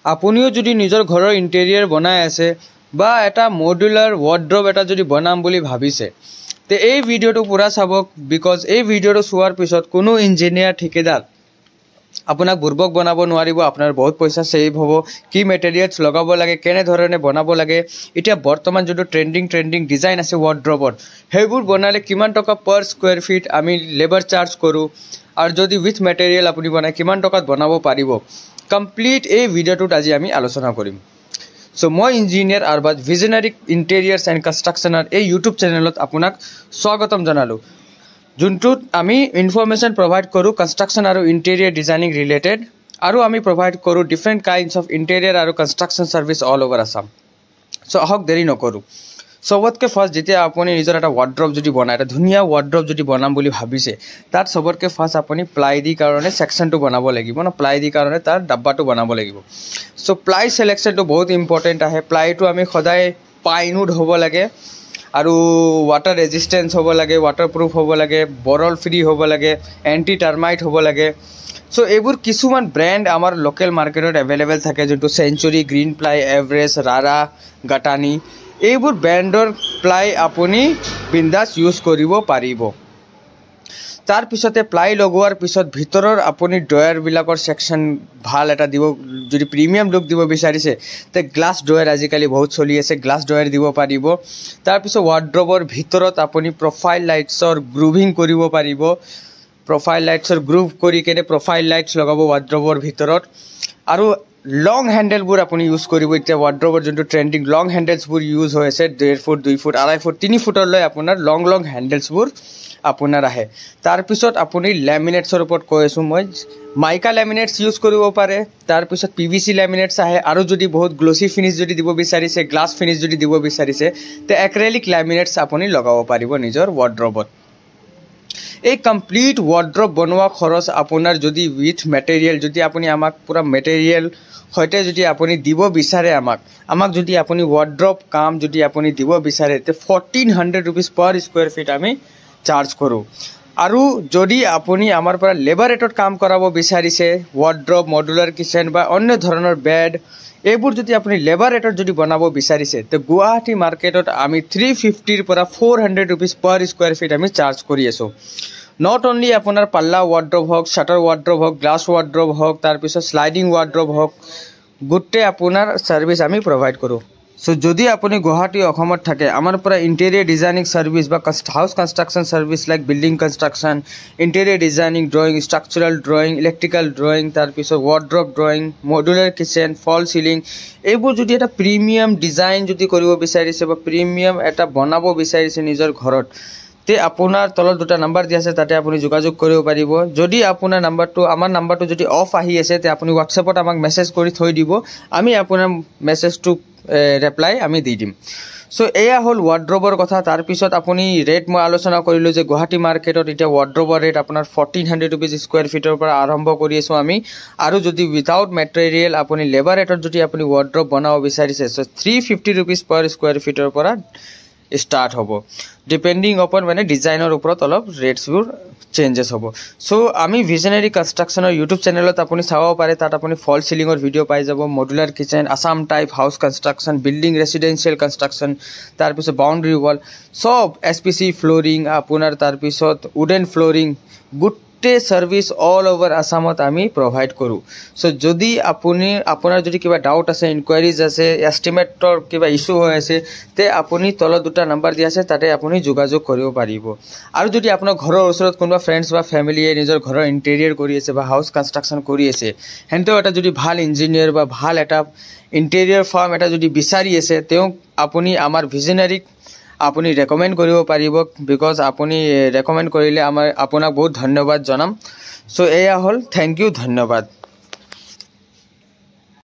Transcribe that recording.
আপুনিও যদি নিজৰ ঘৰৰ ইণ্টেৰিয়ৰ বনাই আছে বা এটা মডুলাৰ ৱাৰ্ড্ৰব এটা যদি বনাম বুলি ভাবিছে তে এই ভিডিওটো পুৰা চাবক বিকজ এই ভিডিওটো চোৱাৰ পিছত কোনো ইঞ্জিনিয়াৰ ঠিকাদাৰ আপোনাক বুৰ্বক বনাব নোৱাৰিব আপোনাৰ বহুত পইচা সেভ হ'ব কি মেটেৰিয়েলছ লগাব লাগে কেনে ধৰণে বনাব লাগে এতিয়া বৰ্তমান যেটো ট্ৰেন্ডিং ডিজাইন আছে ৱাৰ্ড্ৰবৰ হেবোৰ বনালে কিমান টকা পাৰ স্কয়াৰ ফিট আমি লেবাৰ চাৰ্জ কৰো আৰু যদি উইথ মেটেৰিয়েল আপুনি বনাই কিমান টকাত বনাব পাৰিব কমপ্লিট এই ভিডিওটোত আজি আমি আলোচনা কৰিম সো মই engineer Arbaz visionary interiors and কনষ্ট্ৰাকচনৰ এই ইউটিউব চেনেলত আপোনাক স্বাগতম জনালো যোনটোত আমি ইনফৰমেশন প্ৰভাইড কৰো কনষ্ট্ৰাকচন আৰু ইণ্টেৰিয়ৰ ডিজাইনিং ৰিলেটেড আৰু আমি প্ৰভাইড কৰো ডিফাৰেন্ট কাইন্ডস অফ ইণ্টেৰিয়ৰ আৰু construction service all over Assam so আহক দেৰি নকৰো সবতকে ফাৰ্স্ট যেতিয়া আপুনি নিজৰ এটা ৱাৰ্ড্ৰব যদি বনায় এটা ধুনিয়া ৱাৰ্ড্ৰব যদি বনাম বুলি ভাবিছে তাত সবতকে ফাৰ্স্ট আপুনি প্লাই দি কাৰণে সেকশনটো বনাব লাগিব না প্লাই দি কাৰণে তাৰ ডাব্বাটো বনাব লাগিব সো প্লাই সিলেকশনটো বহুত ইম্পৰ্টেন্ট আছে প্লাইটো আমি সদায় পাইনুড হ'ব লাগে আৰু ওয়াটাৰ ৰেজিস্ট্যান্স হ'ব লাগে ওয়াটাৰপ্ৰুফ হ'ব লাগে বৰল ফ্ৰী হ'ব লাগে এন্টি টাৰ্মাইট হ'ব লাগে সো এইবোৰ কিছুমান ব্ৰ্যান্ড আমাৰ লোকেল মাৰ্কেটত अवेलेबल থাকে যেটো সেঞ্চুৰী গ্ৰীণ প্লাই এভাৰেজ ৰাৰা গাটানি এইবোৰ ব্ৰ্যান্ডৰ প্লাই আপুনি বিন্দাস ইউজ কৰিব পাৰিব তাৰ পিছতে প্লাই লগোৱাৰ পিছত ভিতৰৰ আপুনি ডয়াৰ বিলাকৰ সেকশন ভাল এটা দিব যদি প্ৰিমিয়াম লুক দিব বিচাৰিছে তে গ্লাস ডয়াৰ আজিকালি বহুত চলি আছে গ্লাস ডয়াৰ দিব পাৰিব তাৰ পিছত ৱাৰ্ড্ৰবৰ ভিতৰত আপুনি প্ৰফাইল লাইটছৰ গ্ৰুভিং কৰিব পাৰিব প্ৰফাইল লাইটছৰ গ্ৰুভ কৰি কেনে প্ৰফাইল লাইটছ লগাব ৱাৰ্ড্ৰবৰ ভিতৰত আৰু লং হ্যান্ডেলবোৰ আপুনি ইউজ কৰিব এতিয়া ৱাৰ্ড্ৰবৰ যোনটো ট্ৰেন্ডিং লং হ্যান্ডেলছবোৰ ইউজ হৈ আছে 1.5 ফুট 2 ফুট 2.5 ফুট 3 ফুটলৈ আপোনাৰ লং হ্যান্ডেলছবোৰ আপোনাৰ আহে তাৰ পিছত আপুনি ল্যামিনেটছৰ ওপৰত কৈছো মই মাইকা ল্যামিনেটছ ইউজ কৰিব পাৰে তাৰ পিছত পিভিসি ল্যামিনেটছ আহে আৰু যদি বহুত গ্লসি ফিনিশ যদি দিব বিচাৰিছে গ্লাস ফিনিশ যদি দিব বিচাৰিছে তে এক্ৰেলিক ল্যামিনেটছ আপুনি লগাব পাৰিব নিজৰ ৱাৰ্ড্ৰবত এই কমপ্লিট ৱাৰ্ড্ৰব বনোৱা খৰচ আপোনাৰ যদি উইথ মেটেৰিয়েল যদি আপুনি আমাক পুৰা মেটেৰিয়েল হয়তে যদি আপুনি দিব বিচাৰে আমাক যদি আপুনি ৱাৰ্ড্ৰব কাম যদি আপুনি দিব বিচাৰে তে 1400 रुपीस पर স্কয়াৰ ফিট আমি চাৰ্জ কৰো আৰু যদি আপুনি আমাৰ পৰা লেবাৰ ৰেটত কাম কৰাব বিচাৰিছে ৱাৰ্ড্ৰব মডুলাৰ কিচেন বা অন্য ধৰণৰ বেড এইবোৰ যদি আপুনি লেবাৰ ৰেটত যদি বনাব বিচাৰিছে তে গুৱাহাটী মাৰ্কেটত আমি 350 ৰ পৰা 400 रुपीस पर স্কয়াৰ ফিট আমি চাৰ্জ কৰি আছো নট অনলি আপোনাৰ পাল্লা ৱাৰ্ড্ৰব হক শাটাৰ ৱাৰ্ড্ৰব হক গ্লাস ৱাৰ্ড্ৰব হক তাৰ পিছত স্লাইডিং ৱাৰ্ড্ৰব হক গুটে আপোনাৰ সাৰ্ভিস আমি প্ৰভাইড কৰো সো যদি আপুনি গুৱাহাটী অসমত থাকে আমাৰ পৰা ইণ্টেৰিয়ৰ ডিজাইনিং সাৰ্ভিস বা house construction service like building construction interior designing drawing structural drawing electrical drawing তাৰ পিছত wardrobe drawing modular kitchen false ceiling এইবোৰ যদি এটা প্ৰিমিয়াম ডিজাইন যদি কৰিব বিচাৰিছে বা প্ৰিমিয়াম এটা বনাব বিচাৰিছে নিজৰ ঘৰত তে আপোনাৰ তলত দুটা নাম্বাৰ দি আছে তাতে আপুনি যোগাযোগ কৰিব পাৰিব যদি আপোনাৰ নাম্বাৰটো আমাৰ নাম্বাৰটো যদি অফ আহি আছে তে আপুনি WhatsAppত আমাক মেসেজ কৰি থৈ দিব আমি আপোনাৰ মেসেজটো ৰিপ্লাই আমি দি দিম সো এয়া হল ৱাৰ্ড্ৰবৰ কথা তাৰ পিছত আপুনি ৰেট মই আলোচনা কৰিলো যে গুৱাহাটী মাৰ্কেটত এটা ৱাৰ্ড্ৰবৰ ৰেট আপোনাৰ 1400 रुपीस স্কয়াৰ ফিটৰ পৰা আৰম্ভ কৰি আছো আমি আৰু যদি উইথাউট মেটেৰিয়েল আপুনি লেবাৰ ৰেটত যদি আপুনি ৱাৰ্ড্ৰব বনাব বিচাৰিছে সো 350 रुपीस पर স্কয়াৰ ফিটৰ পৰা স্টাৰ্ট হবো ডিপেন্ডিং অপন মানে ডিজাইনৰ ওপৰত অলপ ৰেটছবোৰ চেঞ্জেস হ'ব সো আমি ভিজনাৰী কনস্ট্ৰাকচনৰ ইউটিউব চেনেলত আপুনি চাব পাৰে তাত আপুনি ফল সিলিংৰ ভিডিও পাই যাব মডুলাৰ কিচেন আসাম টাইপ হাউস কনস্ট্ৰাকচন বিল্ডিং ৰেসিডেন্সিয়েল কনস্ট্ৰাকচন তাৰ পিছত বাউন্ডাৰী ওয়াল সব এসপিসি ফ্লোৰিং আপোনাৰ তাৰ পিছত wooden flooring good service all over আসামত আমি প্ৰভাইড কৰো সো যদি আপুনি আপোনাৰ যদি কিবা ডাউট আছে ইনকোয়াৰিজ আছে এস্টিমেটৰ কিবা ইস্যু হৈ আছে তে আপুনি তলত দুটা নাম্বাৰ দি আছে তাতে আপুনি যোগাযোগ কৰিব পাৰিব আৰু যদি আপোনাৰ ঘৰৰ ওচৰত কোনোবা ফ্ৰেন্ডস বা ফ্যামিলিয়ে নিজৰ ঘৰৰ ইণ্টেৰিয়ৰ কৰি আছে বা হাউস কনস্ট্ৰাকচন কৰি আছে হেনতে এটা যদি ভাল ইঞ্জিনিয়াৰ বা ভাল এটা ইণ্টেৰিয়ৰ ফাৰ্ম এটা যদি বিচাৰি আছে তেও আপুনি আমাৰ ভিজনাৰীক আপুনি ৰেকমেন্ড কৰিব পাৰিব বিকজ আপুনি ৰেকমেন্ড কৰিলে আমাৰ আপোনাক বহুত ধন্যবাদ জনাম সো এয়া হল থ্যাংক ইউ ধন্যবাদ